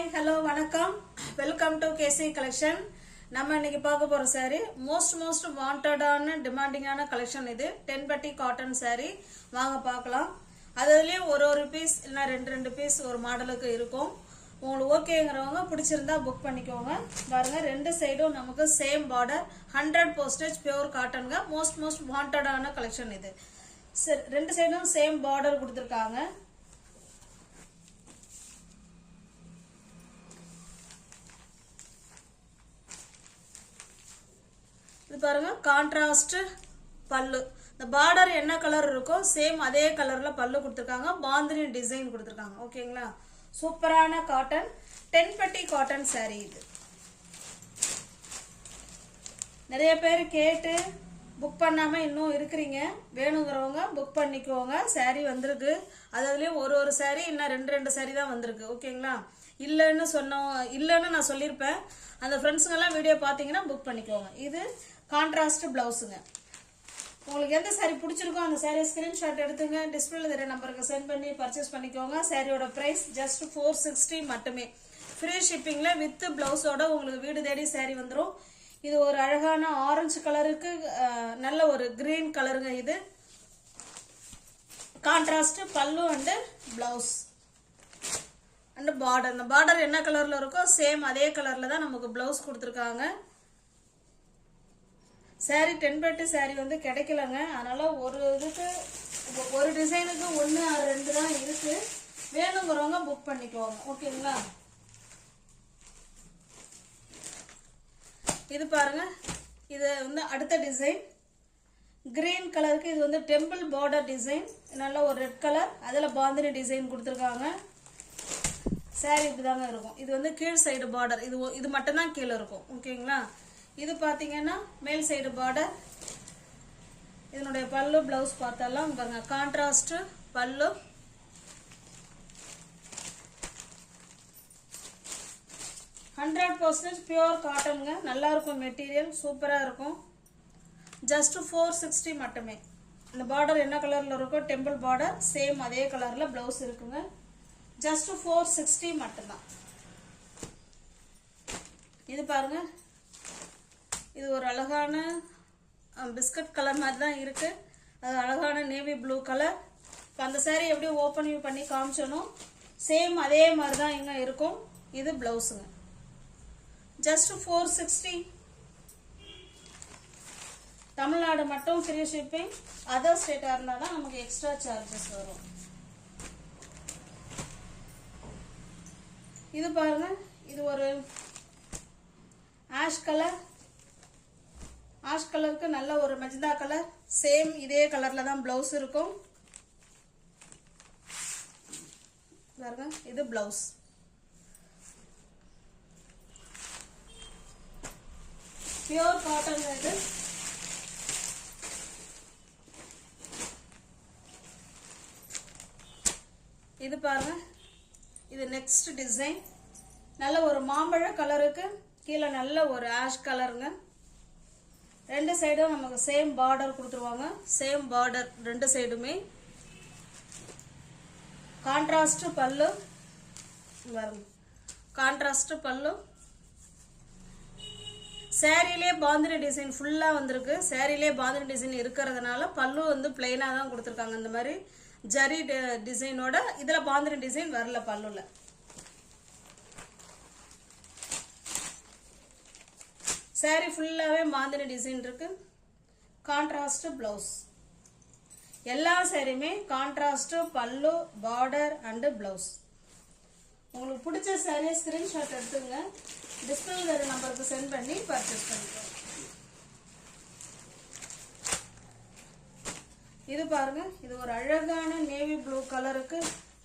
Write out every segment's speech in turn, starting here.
Hi hello வணக்கம் welcome to KC collection. நம்ம இன்னைக்கு பார்க்க போற saree மோஸ்ட் வாண்டடான டிமாண்டிங்கான கலெக்ஷன். இது 10 பட்டி காட்டன் saree. வாங்க பார்க்கலாம். அதுலயே ஒரு பீஸ் இல்ல ரெண்டு பீஸ் ஒரு மாடலுக்கு இருக்கும். உங்களுக்கு ஓகேங்கறவங்க பிடிச்சிருந்தா புக் பண்ணிக்கோங்க. பாருங்க ரெண்டு சைடும் நமக்கு சேம் பார்டர் 100% பியூர் காட்டன்ங்க. மோஸ்ட் வாண்டடான கலெக்ஷன் இது. ரெண்டு சைடும் சேம் பார்டர் கொடுத்திருக்காங்க. இது பாருங்க கான்ட்ராஸ்ட் பல்லு. இந்த பார்டர் என்ன கலர் இருக்கோ சேம் அதே கலர்ல பல்லு கொடுத்திருக்காங்க. பாந்தினி டிசைன் கொடுத்திருக்காங்க. ஓகேங்களா? சூப்பரான காட்டன் 10 பட்டி காட்டன் saree இது. நிறைய பேர் கேட்டு புக் பண்ணாம இன்னும் இருக்கிறீங்க. வேணுங்கிறவங்க புக் பண்ணிக்கோங்க. saree வந்திருக்கு. அதுலயும் ஒரு saree இன்னும் ரெண்டு saree தான் வந்திருக்கு. ஓகேங்களா? இல்லைன்னு நான் சொல்லியிருப்பேன். அந்த ஃப்ரெண்ட்ஸுங்கெல்லாம் வீடியோ பார்த்தீங்கன்னா புக் பண்ணிக்கோங்க. இது கான்ட்ராஸ்ட் பிளவுஸுங்க. உங்களுக்கு எந்த saree பிடிச்சிருக்கோ அந்த saree ஸ்கிரீன்ஷாட் எடுத்துங்க. டிஸ்பிளேல தெரிய நம்பருக்கு சென்ட் பண்ணி பர்ச்சேஸ் பண்ணிக்கோங்க. சாரியோட பிரைஸ் ஜஸ்ட் 460 மட்டுமே. ஃப்ரீ ஷிப்பிங்ல வித் பிளவுஸோட உங்களுக்கு வீடு தேடி saree வந்துடும். இது ஒரு அழகான ஆரஞ்சு கலருக்கு நல்ல ஒரு கிரீன் கலருங்க. இது கான்ட்ராஸ்ட் பல்லு அண்ட் பிளவுஸ் அண்ட் பார்டர். இந்த பார்டர் என்ன கலர்ல இருக்கோ சேம் அதே கலர்ல தான் நமக்கு பிளவுஸ் கொடுத்துருக்காங்க. saree 10 பட்டு saree வந்து கிடைக்கலங்க. அதனால ஒரு டிசைனுக்கு 1 or 2 தான் இருக்கு. வேணுங்கிறவங்க புக் பண்ணிக்கோங்க. ஓகேங்களா? இது பாருங்க, இது வந்து அடுத்த டிசைன் கிரீன் கலருக்கு. இது வந்து டெம்பிள் பார்டர் டிசைன். நல்ல ஒரு ரெட் கலர், அதுல பாந்தினி டிசைன் கொடுத்துருக்காங்க. saree இப்படிதாங்க இருக்கும். இது வந்து கீழ் சைடு பார்டர். இது மட்டும் தான் கீழே இருக்கும். ஓகேங்களா? இது பாத்தீங்கன்னா மேல் சைடு பார்டர். இதனுடைய பல்லு பிளவுஸ் பார்த்தாலாம் பாருங்க. கான்ட்ராஸ்ட் பல்லு, 100% பியூர் காட்டனுங்க. நல்லா இருக்கும் மெட்டீரியல், சூப்பரா இருக்கும். ஜஸ்ட் 460 மட்டுமே. இந்த பார்டர் என்ன கலர்ல இருக்கோ டெம்பிள் பார்டர் சேம் அதே கலர்ல பிளவுஸ் இருக்குங்க. ஜஸ்ட் 460 மட்டும்தான். இது பாருங்க, இது ஒரு அழகான பிஸ்கட் கலர் மாதிரி தான் இருக்கு. அது அழகான நேவி ப்ளூ கலர். அந்த saree எப்படி ஓப்பன் பண்ணி காமிச்சனும் சேம் அதே மாதிரி தான் இங்க இருக்கும். இது பிளவுஸுங்க. ஜஸ்ட் 460. தமிழ்நாடு மட்டும் ஃப்ரீ ஷிப்பிங். அதர் ஸ்டேட்டா இருந்தா தான் நமக்கு எக்ஸ்ட்ரா சார்ஜஸ் வரும். இது பாருங்க, இது ஒரு ஆஷ் கலர். ஆஷ் கலருக்கு நல்ல ஒரு மெஜந்தா கலர். சேம் இதே கலர்ல தான் பிளவுஸ் இருக்கும். பாருங்க, இது பிளவுஸ். பியூர் காட்டன் இது. இது பாருங்க, இது நெக்ஸ்ட் டிசைன். நல்ல ஒரு மாம்பழ கலருக்கு கீழே நல்ல ஒரு ஆஷ் கலருங்க. ரெண்டு சைடும் நமக்கு சேம் பார்டர் கொடுத்துருவாங்க. சேம் பார்டர் ரெண்டு சைடுமே. கான்ட்ராஸ்ட் பல்லு வரும். கான்ட்ராஸ்ட் பல்லு. சாரியிலே பாந்தினி டிசைன் ஃபுல்லா வந்திருக்கு. சாரியிலே பாந்தினி டிசைன் இருக்கிறதுனால பல்லு வந்து பிளைனா தான் கொடுத்துருக்காங்க. இந்த மாதிரி ஜரி டிசைனோட. இதுல பாந்தினி டிசைன் வரல பல்லுல. saree ஃபுல்லாவே பாந்தினி டிசைன் இருக்கு. Contrast blouse. எல்லா சாரியுமே கான்ட்ராஸ்ட் பல்லு, பார்டர் அண்ட் பிளவுஸ். உங்களுக்கு பிடிச்ச saree ஸ்கிரீன்ஷாட் எடுத்துங்க. டிஸ்பிளேல நம்பருக்கு சென்ட் பண்ணி பர்ச்சேஸ் பண்ணிக்கோங்க. இது பாருங்க, இது ஒரு அழகான நேவி ப்ளூ கலருக்கு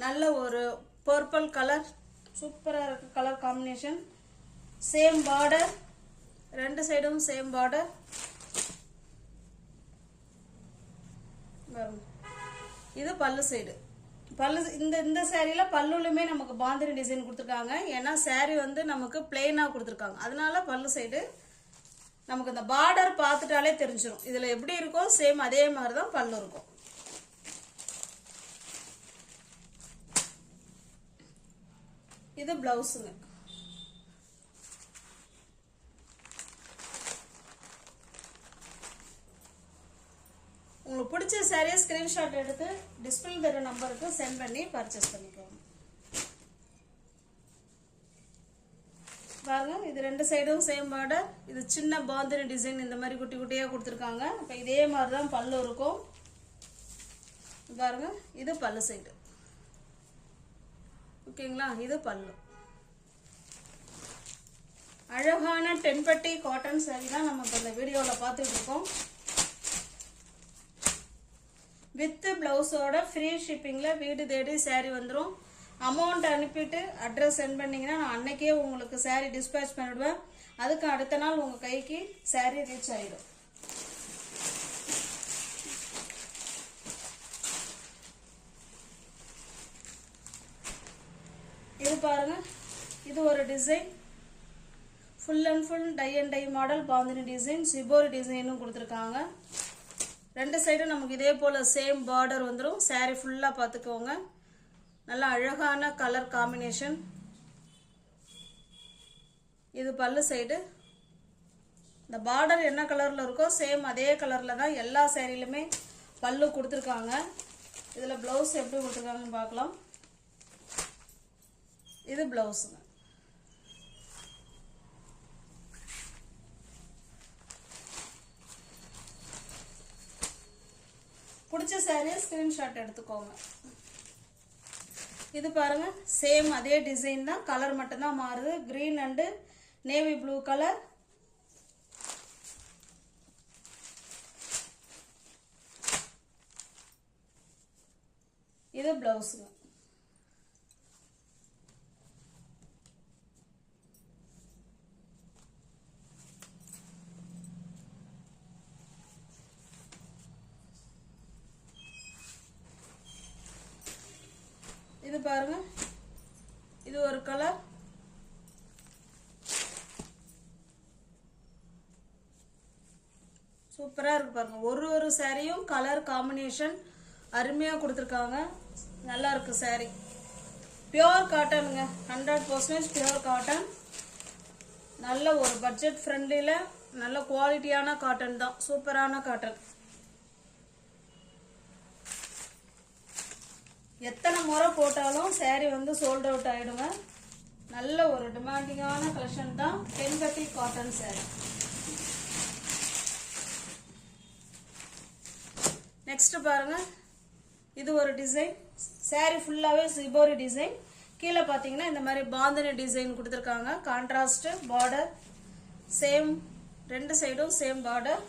நல்ல ஒரு பர்பிள் கலர். சூப்பரா இருக்கு கலர் காம்பினேஷன். சேம் பார்டர், ரெண்டு சைடும் சேம் பார்டர். இது பல்லு சைடு. பல்லு இந்த சாரியில பல்லுலுமே நமக்கு பாந்தினி டிசைன் கொடுத்துருக்காங்க. ஏன்னா saree வந்து நமக்கு பிளெயினா கொடுத்துருக்காங்க. அதனால பல்லு சைடு நமக்கு இந்த பார்டர் பார்த்துட்டாலே தெரிஞ்சிடும். இதுல எப்படி இருக்கும் சேம் அதே மாதிரி தான் பல்லு இருக்கும். இது பிளவுஸுங்க. உங்களுக்கு பிடிச்ச சாரியை ஸ்கிரீன்ஷாட் எடுத்து டிஸ்பிளே தர நம்பருக்கு சென்ட் பண்ணி பர்ச்சேஸ் பண்ணிக்கோங்க. பாருங்க, இது ரெண்டு சைடும் சேம் பார்டர். இது சின்ன பாந்தினி டிசைன் இந்த மாதிரி குட்டி குட்டியாக கொடுத்துருக்காங்க. இப்போ இதே மாதிரி தான் பல்லு இருக்கும். பாருங்க, இது பல்லு சைடு. ஓகேங்களா, இது பல்லு. அழகான டென்பட்டி காட்டன் சாரி தான் நம்ம இப்போ இந்த வீடியோவில் பார்த்துட்டு இருக்கோம். வித் பிளவுஸோட ஃப்ரீ ஷிப்பிங்கில் வீடு தேடி சாரி வந்துடும். அமௌண்ட் அனுப்பிட்டு அட்ரஸ் சென்ட் பண்ணிங்கன்னா நான் அன்னைக்கே உங்களுக்கு சாரி டிஸ்பேச் பண்ணிவிடுவேன். அதுக்கு அடுத்த நாள் உங்கள் கைக்கு சாரி ரீச் ஆகிடும். இது பாருங்க, இது ஒரு design. Full and full tie and tie model bandhani design, shibori டிசைனும் கொடுத்துருக்காங்க. ரெண்டு சைடும் நமக்கு இதே போல் சேம் பார்டர் வந்துடும். சாரி ஃபுல்லாக பார்த்துக்கோங்க. நல்லா அழகான கலர் காம்பினேஷன். இது பல்லு சைடு. இந்த பார்டர் என்ன கலரில் இருக்கோ சேம் அதே கலரில் தான் எல்லா சாரிலுமே பல்லு கொடுத்துருக்காங்க. இதில் ப்ளவுஸ் எப்படி கொடுத்துருக்காங்கன்னு பார்க்கலாம். இது ப்ளவுஸுங்க. பிடிச்ச சாரியை ஸ்கிரீன்ஷாட் எடுத்துக்கோங்க. இது பாருங்க, சேம் அதே டிசைன் தான், கலர் மட்டும்தான் மாறுது. Green and navy blue colour. இது பிளவுஸுங்க. இது பாருங்க, இது ஒரு கலர். சூப்பரா இருக்கு பாருங்க. ஒரு சாரியும் கலர் காம்பினேஷன் அருமையா கொடுத்துருக்காங்க. நல்லா இருக்கு சாரி. பியோர் காட்டனுங்க, 100% பியோர் காட்டன். நல்ல ஒரு பட்ஜெட் ஃப்ரெண்ட்லில நல்ல குவாலிட்டியான காட்டன் தான். சூப்பரான காட்டன். எத்தனை முறை போட்டாலும் சாரி வந்து சோல்ட் அவுட் ஆயிடுங்க. நல்ல ஒரு டிமாண்டிங்கான கலெக்ஷன் தான் டென்பட்டி காட்டன் சாரி. நெக்ஸ்ட் பாருங்க, இது ஒரு டிசைன். சாரி ஃபுல்லாவே சிபோரி டிசைன். கீழே பார்த்தீங்கன்னா இந்த மாதிரி பாந்தினி டிசைன் கொடுத்துருக்காங்க. கான்ட்ராஸ்ட் பார்டர், சேம் ரெண்டு சைடும் சேம் பார்டர்.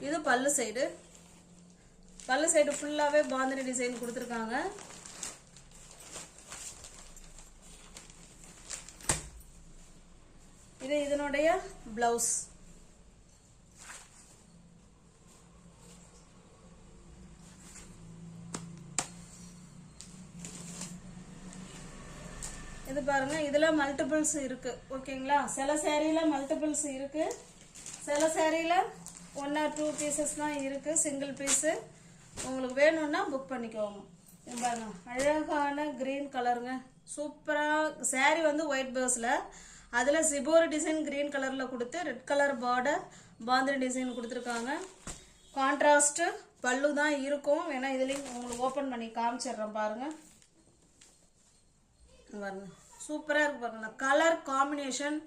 இது பல்லு சைடு. பல்லு சைடு ஃபுல்லாவே பாந்தினி டிசைன் கொடுத்துருக்காங்க. இது இதனுடைய பிளவுஸ். இது பாருங்க, இதுல மல்டிபிள்ஸ் இருக்கு. ஓகேங்களா, சில சாரியில மல்டிபிள்ஸ் இருக்கு, சில சாரியில 1 or 2 பீசஸ் தான் இருக்கு, சிங்கிள் பீஸ். உங்களுக்கு வேணும்னா புக் பண்ணிக்கோங்க. பாருங்க, அழகான கிரீன் கலருங்க. சூப்பரா சாரி வந்து ஒயிட் பேஸ்ல, அதுல சிபோரி டிசைன் கிரீன் கலர்ல கொடுத்து red colour border bandhani design கொடுத்துருக்காங்க. கான்ட்ராஸ்ட் பல்லு தான் இருக்கும். வேணா இதுலயும் உங்களுக்கு ஓபன் பண்ணி காமிச்சிடுறேன் பாருங்க. பாருங்க, சூப்பரா இருக்கு பாருங்க. கலர் காம்பினேஷன்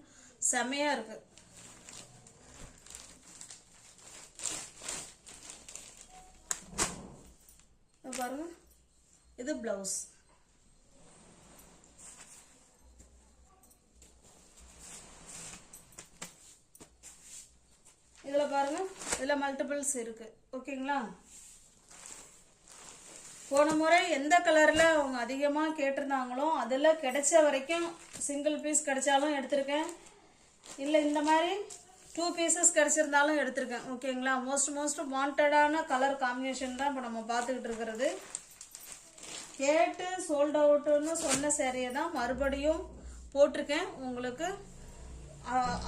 செமையா இருக்கு. பாருங்க, இது பிளவுஸ். இதுல பாருங்க, இதுல மல்டிபிள்ஸ் இருக்கு. ஓகேங்களா, போன முறை எந்த கலர்ல அவங்க அதிகமா கேட்டிருந்தாங்களோ அதுல கிடைச்ச வரைக்கும் சிங்கிள் பீஸ் கிடைச்சாலும் எடுத்திருக்கேன், இல்ல இந்த மாதிரி 2 பீசஸ் கிடைச்சிருந்தாலும் எடுத்திருக்கேன். ஓகேங்களா, மோஸ்ட் வாண்டடான கலர் காம்பினேஷன் தான் இப்போ நம்ம பார்த்துக்கிட்டு இருக்கிறது. கேட்டு சோல்ட் அவுட்னு சொன்ன சேரீயை தான் மறுபடியும் போட்டிருக்கேன் உங்களுக்கு.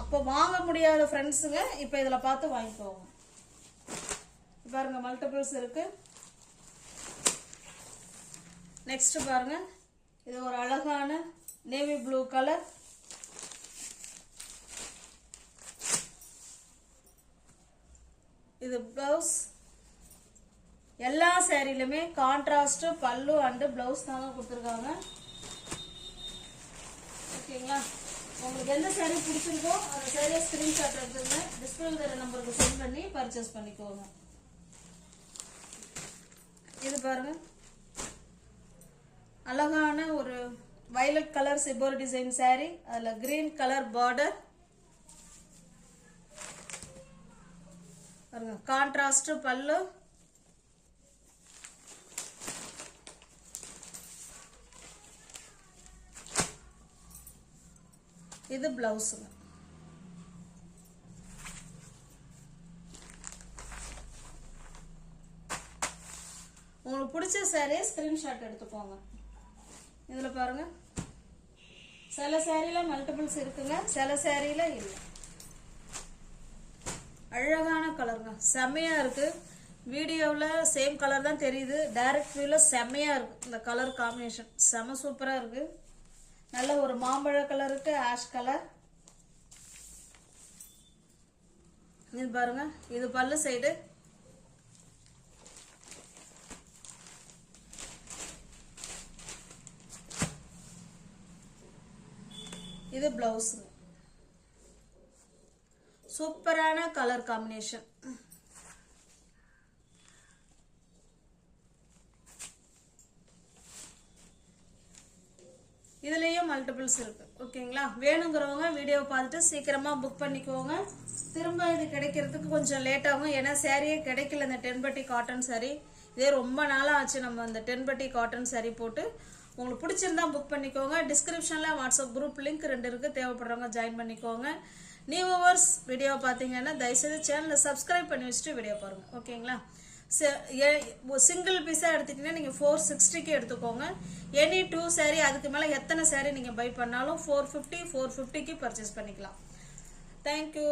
அப்போ வாங்க முடியாத ஃப்ரெண்ட்ஸுங்க இப்போ இதில் பார்த்து வாங்கிக்கோங்க. பாருங்க, மல்டிபிள்ஸ் இருக்கு. நெக்ஸ்ட் பாருங்க, இது ஒரு அழகான நேவி ப்ளூ கலர். இது பிளவுஸ். எல்லா சாரிலுமே கான்ட்ராஸ்ட் பல்லு அண்ட் பிளவுஸ் தாங்க கொடுத்துருக்காங்க. ஓகேங்களா? உங்களுக்கு எந்த சாரி பிடிச்சிருக்கோ அந்த சாரியை ஸ்கிரீன்ஷாட் எடுத்துங்க, டிஸ்பிளேல தர நம்பருக்கு சென்ட் பண்ணி பர்ச்சேஸ் பண்ணிக்கோங்க. இது பாருங்க, அழகான ஒரு வயலட் கலர் சிப்போர் டிசைன் சாரி, அதுல கிரீன் கலர் பார்டர் பாருங்க, கான்ட்ராஸ்ட் பல்லு, இது பிளவுஸ். உங்களுக்கு பிடிச்ச சாரியை ஸ்கிரீன்ஷாட் எடுத்துக்கோங்க. இதுல பாருங்க, சில சாரியில மல்டிபிள்ஸ் இருக்குங்க, சில சாரியில இல்லை. அழகான கலருங்க, செம்மையா இருக்கு. வீடியோவில் சேம் கலர் தான் தெரியுது, டைரக்ட் வியூல செம்மையா இருக்கு. இந்த கலர் காம்பினேஷன் செம சூப்பரா இருக்கு. நல்ல ஒரு மாம்பழ கலருக்கு ஆஷ் கலர். இது பாருங்க, இது பல்லு சைடு. இது பிளவுஸ். சூப்பரான கலர் காம்பினேஷன். இதுலயும் மல்டிபிள்ஸ் இருக்கு. ஓகேங்களா? வேணுங்கிறவங்க வீடியோவை பார்த்துட்டு சீக்கிரமா புக் பண்ணிக்கோங்க. திரும்ப இது கிடைக்கிறதுக்கு கொஞ்சம் லேட் ஆகும், ஏன்னா சாரியே கிடைக்கல. இந்த டென்பட்டி காட்டன் சாரி இதே ரொம்ப நாளா ஆச்சு. நம்ம இந்த டென்பட்டி காட்டன் சாரி போட்டு உங்களுக்கு பிடிச்சிருந்தா புக் பண்ணிக்கோங்க. டிஸ்கிரிப்ஷன்ல வாட்ஸ்அப் குரூப் லிங்க் 2 இருக்கு, தேவைப்படுறவங்க ஜாயின் பண்ணிக்கோங்க. நியூ வியூவர்ஸ் வீடியோ பார்த்தீங்கன்னா தயவுசெய்து சேனலை சப்ஸ்கிரைப் பண்ணி வச்சுட்டு வீடியோ பாருங்க. ஓகேங்களா? சிங்கிள் பீஸா எடுத்துட்டீங்கன்னா நீங்க 460க்கு எடுத்துக்கோங்க. எனி 2 சாரி அதுக்கு மேல எத்தனை சாரி நீங்க பை பண்ணாலும் 450க்கு பர்ச்சேஸ் பண்ணிக்கலாம். தேங்க்யூ.